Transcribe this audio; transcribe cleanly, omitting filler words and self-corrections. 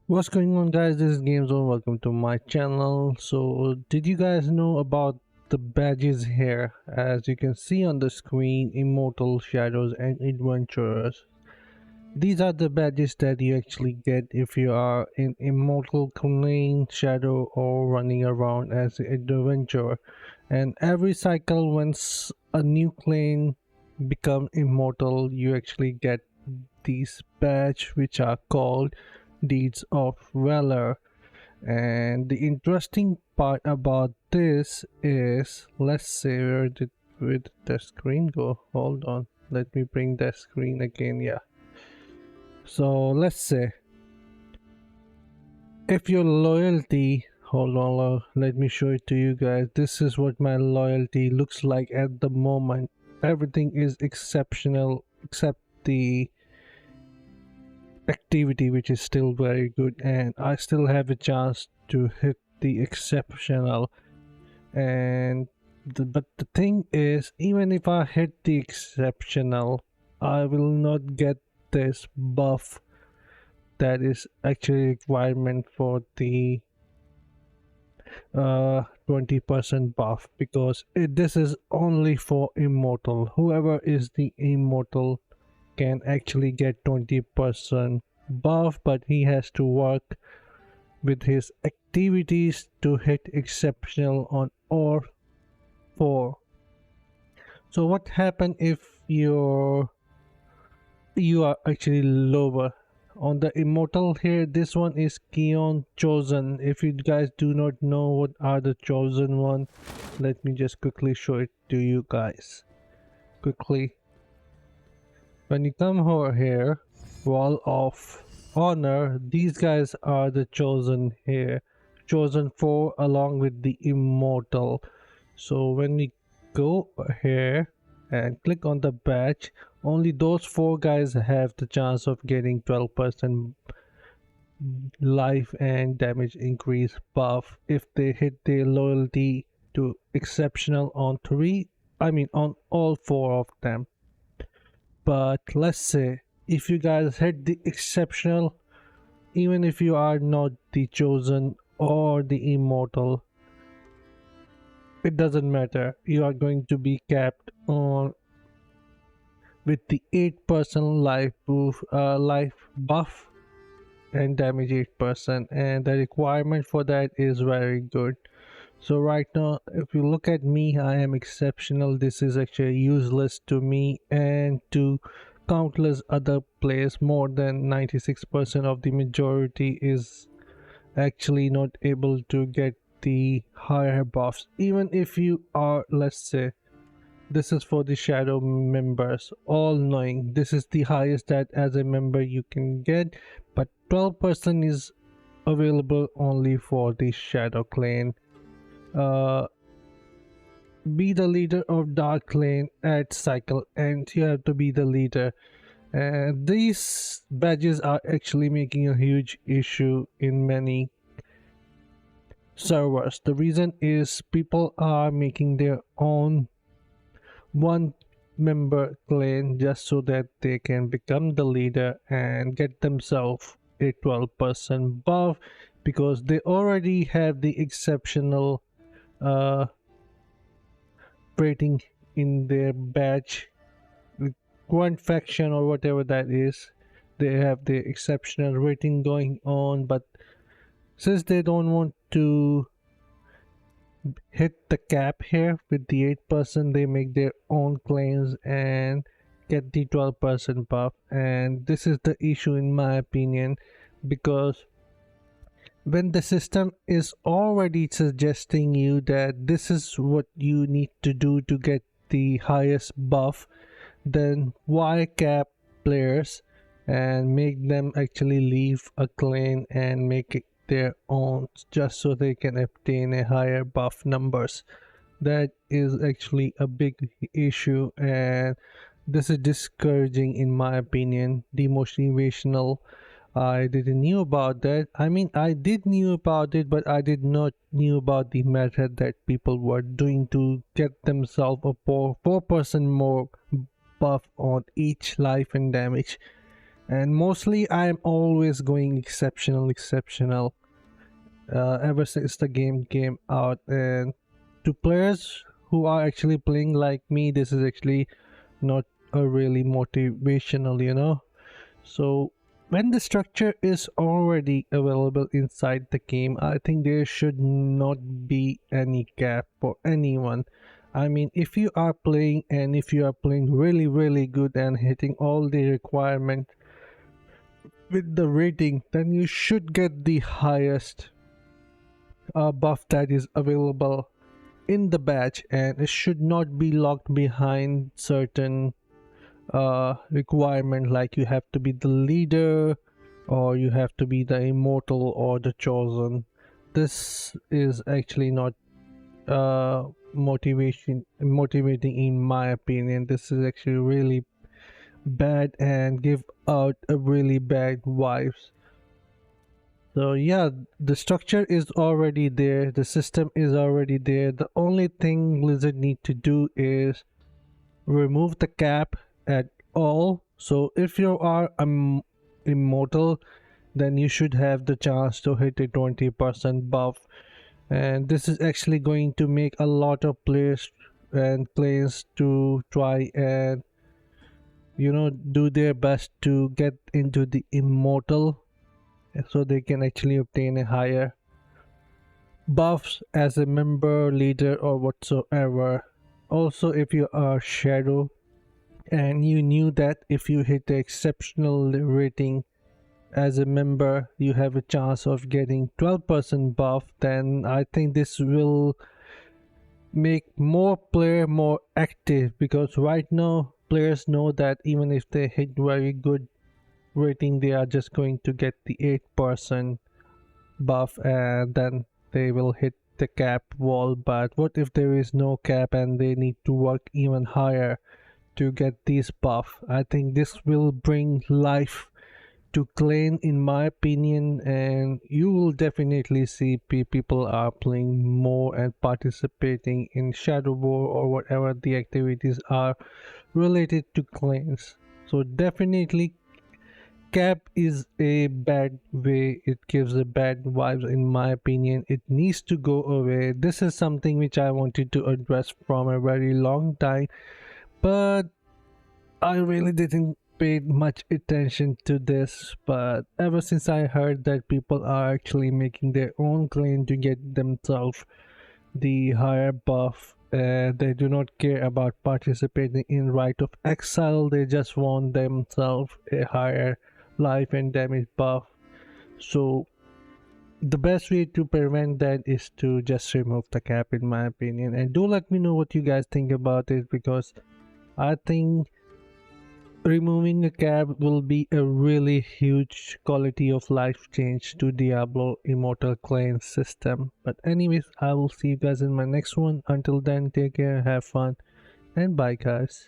What's going on, guys? This is GameZone. Welcome to my channel. So did you guys know about the badges here? As you can see on the screen, Immortal, Shadows and Adventurers. These are the badges that you actually get if you are in Immortal, Clan, Shadow or running around as an adventurer. And every cycle once a new clan become immortal, you actually get these badge which are called deeds of valor. And the interesting part about this is, let's say, where did the screen go? Hold on, let me bring that screen again. Yeah, so let's say if your loyalty, hold on, let me show it to you guys. This is what my loyalty looks like at the moment. Everything is exceptional except the activity, which is still very good, and I still have a chance to hit the exceptional. And but the thing is, even if I hit the exceptional, I will not get this buff that is actually requirement for the 20% buff, because this is only for immortal. Whoever is the immortal can actually get 20% buff, but he has to work with his activities to hit exceptional on or 4. So what happen if you are actually lower on the immortal here? This one is Keon Chosen. If you guys do not know what are the chosen one, let me just quickly show it to you guys quickly. When you come over here, wall of honor, these guys are the chosen here, chosen 4 along with the immortal. So when we go here and click on the badge, only those 4 guys have the chance of getting 12% life and damage increase buff if they hit their loyalty to exceptional on on all 4 of them. But let's say if you guys hit the exceptional, even if you are not the chosen or the immortal, it doesn't matter. You are going to be capped on with the 8% life buff and damage 8%, and the requirement for that is very good. So right now, if you look at me, I am exceptional. This is actually useless to me and to countless other players. More than 96% of the majority is actually not able to get the higher buffs. Even if you are, let's say, this is for the shadow members, all knowing this is the highest that as a member you can get, but 12% is available only for the shadow clan. Be the leader of dark lane at cycle and you have to be the leader. And these badges are actually making a huge issue in many servers. The reason is people are making their own one member clan just so that they can become the leader and get themselves a 12% buff, because they already have the exceptional rating in their badge. One faction or whatever that is, they have the exceptional rating going on, but since they don't want to hit the cap here with the 8%, they make their own claims and get the 12% buff. And this is the issue in my opinion, because when the system is already suggesting you that this is what you need to do to get the highest buff, then why cap players and make them actually leave a clan and make it their own just so they can obtain a higher buff numbers? That is actually a big issue, and this is discouraging in my opinion, demotivational. I didn't knew about that. I did knew about it, but I did not knew about the method that people were doing to get themselves a 4% more buff on each life and damage. and mostly I'm always going exceptional ever since the game came out. And to players who are actually playing like me, this is actually not a really motivational, you know. So when the structure is already available inside the game, I think there should not be any cap for anyone. I mean, if you are playing and if you are playing really good and hitting all the requirements with the rating, then you should get the highest buff that is available in the badge, and it should not be locked behind certain requirement, like you have to be the leader or you have to be the immortal or the chosen. This is actually not motivating in my opinion. This is actually really bad and give out a really bad vibes. So yeah, the structure is already there, the system is already there. The only thing Blizzard need to do is remove the cap at all. So if you are immortal, then you should have the chance to hit a 20% buff, and this is actually going to make a lot of players and clans to try and, you know, do their best to get into the immortal so they can actually obtain a higher buffs as a member, leader, or whatsoever. Also, if you are shadow and you knew that if you hit the exceptional rating as a member, you have a chance of getting 12% buff, then I think this will make more player more active, because right now players know that even if they hit very good rating, they are just going to get the 8% buff and then they will hit the cap wall. But what if there is no cap and they need to work even higher to get this buff? I think this will bring life to clan in my opinion, and you will definitely see people are playing more and participating in shadow war or whatever the activities are related to clans. So definitely cap is a bad way, it gives a bad vibes in my opinion. It needs to go away. This is something which I wanted to address from a very long time, but I really didn't pay much attention to this. But ever since I heard that people are actually making their own claim to get themselves the higher buff, they do not care about participating in Rite of Exile, they just want themselves a higher life and damage buff. So the best way to prevent that is to just remove the cap in my opinion. And do let me know what you guys think about it, because I think removing a cap will be a really huge quality of life change to Diablo Immortal clan system. But anyways, I will see you guys in my next one. Until then, take care, have fun, and bye guys.